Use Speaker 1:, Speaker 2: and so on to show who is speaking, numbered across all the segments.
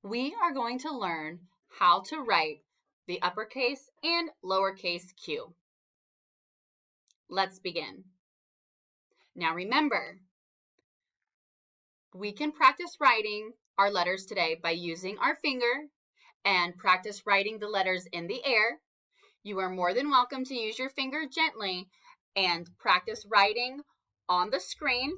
Speaker 1: we are going to learn how to write the uppercase and lowercase q. Let's begin. Now remember, we can practice writing our letters today by using our finger and practice writing the letters in the air. You are more than welcome to use your finger gently and practice writing on the screen,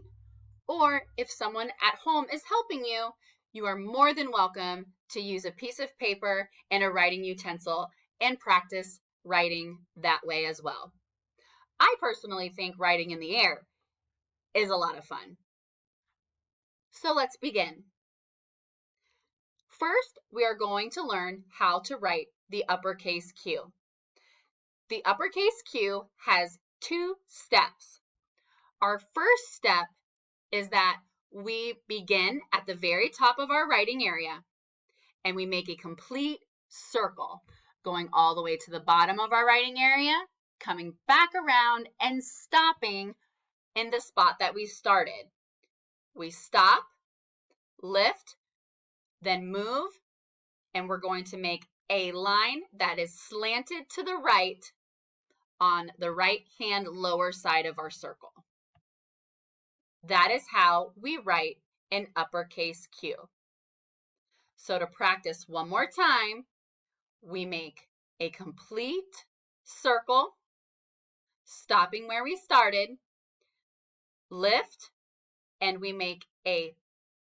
Speaker 1: or if someone at home is helping you, you are more than welcome to use a piece of paper and a writing utensil and practice writing that way as well. I personally think writing in the air is a lot of fun. So let's begin. First, we are going to learn how to write the uppercase Q. The uppercase Q has two steps. Our first step is that we begin at the very top of our writing area and we make a complete circle, going all the way to the bottom of our writing area, coming back around and stopping in the spot that we started. We stop, lift, then move, and we're going to make a line that is slanted to the right on the right-hand lower side of our circle. That is how we write an uppercase Q. So to practice one more time, we make a complete circle, stopping where we started, lift, and we make a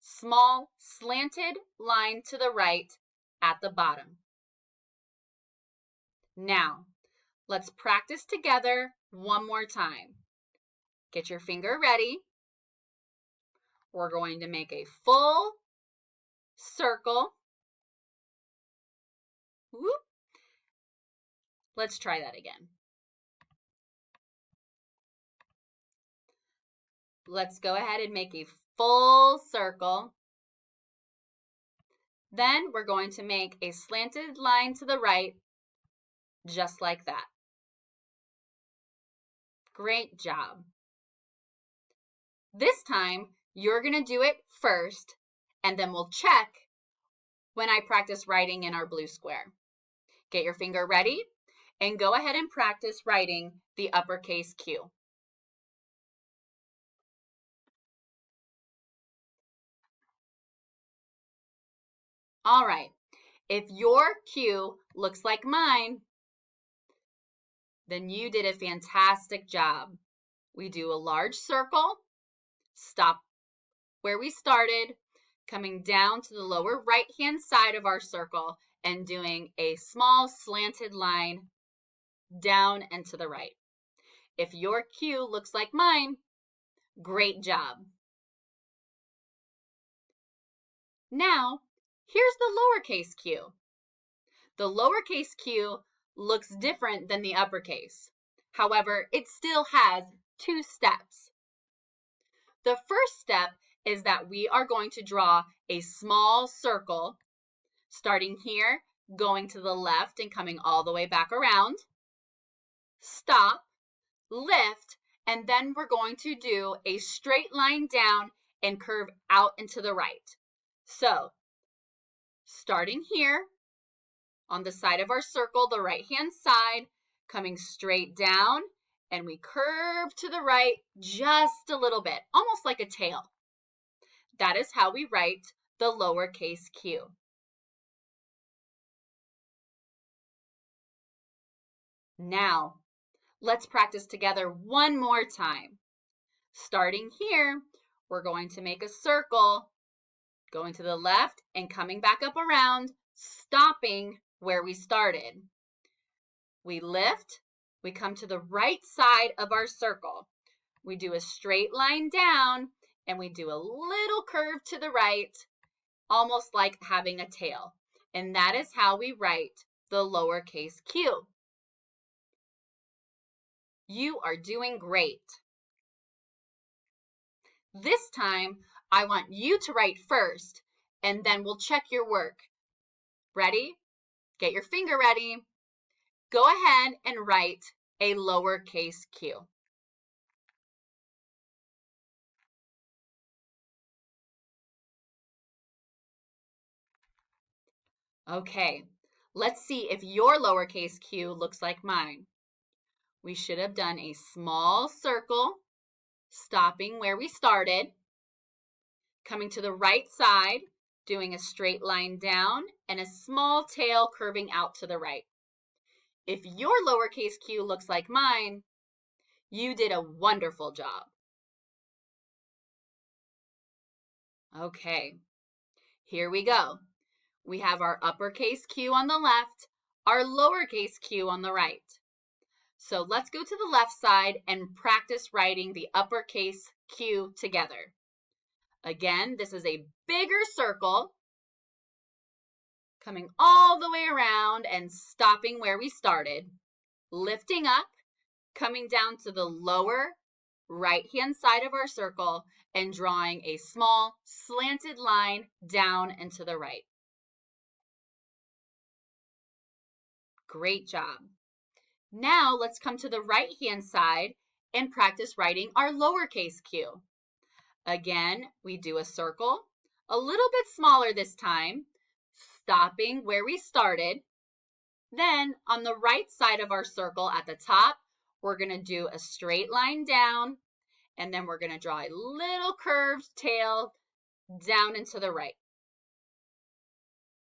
Speaker 1: small slanted line to the right at the bottom. Now, let's practice together one more time. Get your finger ready. We're going to make a full circle. Whoop. Let's try that again. Let's go ahead and make a full circle. Then we're going to make a slanted line to the right, just like that. Great job. This time, you're going to do it first, and then we'll check when I practice writing in our blue square. Get your finger ready and go ahead and practice writing the uppercase Q. All right, if your Q looks like mine, then you did a fantastic job. We do a large circle, stop where we started, coming down to the lower right-hand side of our circle and doing a small slanted line down and to the right. If your Q looks like mine, great job. Now, here's the lowercase q. The lowercase q looks different than the uppercase. However, it still has two steps. The first step is that we are going to draw a small circle, starting here, going to the left and coming all the way back around. Stop, lift, and then we're going to do a straight line down and curve out and to the right. So, starting here on the side of our circle, the right-hand side, coming straight down, and we curve to the right just a little bit, almost like a tail. That is how we write the lowercase q. Now, let's practice together one more time. Starting here, we're going to make a circle, going to the left and coming back up around, stopping where we started. We lift, we come to the right side of our circle. We do a straight line down and we do a little curve to the right, almost like having a tail. And that is how we write the lowercase q. You are doing great. This time, I want you to write first, and then we'll check your work. Ready? Get your finger ready. Go ahead and write a lowercase q. Okay, let's see if your lowercase q looks like mine. We should have done a small circle, stopping where we started, coming to the right side, doing a straight line down, and a small tail curving out to the right. If your lowercase q looks like mine, you did a wonderful job. Okay, here we go. We have our uppercase q on the left, our lowercase q on the right. So let's go to the left side and practice writing the uppercase q together. Again, this is a bigger circle, coming all the way around and stopping where we started, lifting up, coming down to the lower right-hand side of our circle and drawing a small slanted line down and to the right. Great job. Now let's come to the right-hand side and practice writing our lowercase q. Again, we do a circle, a little bit smaller this time, stopping where we started. Then on the right side of our circle at the top, we're going to do a straight line down, and then we're going to draw a little curved tail down and to the right.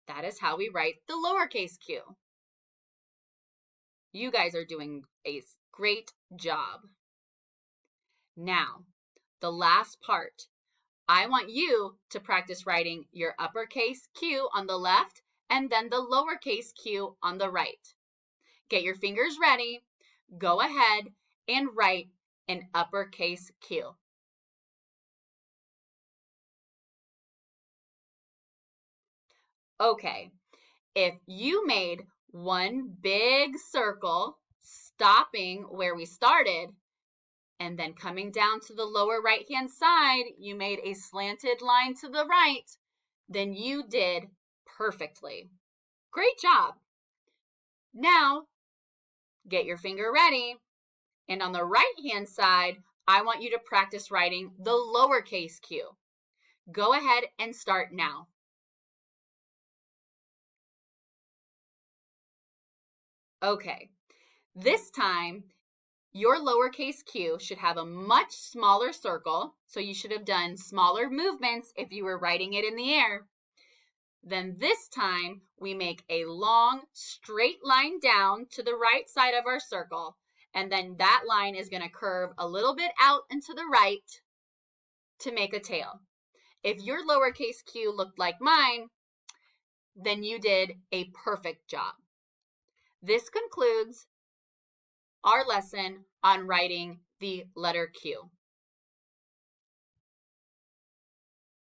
Speaker 1: That is how we write the lowercase q. You guys are doing a great job. Now, the last part. I want you to practice writing your uppercase q on the left and then the lowercase q on the right. Get your fingers ready. Go ahead and write an uppercase q. Okay, if you made one big circle, stopping where we started, and then coming down to the lower right-hand side, you made a slanted line to the right, then you did perfectly. Great job. Now, get your finger ready. And on the right-hand side, I want you to practice writing the lowercase q. Go ahead and start now. Okay, this time, your lowercase q should have a much smaller circle, so you should have done smaller movements if you were writing it in the air. Then this time, we make a long, straight line down to the right side of our circle, and then that line is going to curve a little bit out and to the right to make a tail. If your lowercase q looked like mine, then you did a perfect job. This concludes our lesson on writing the letter Q.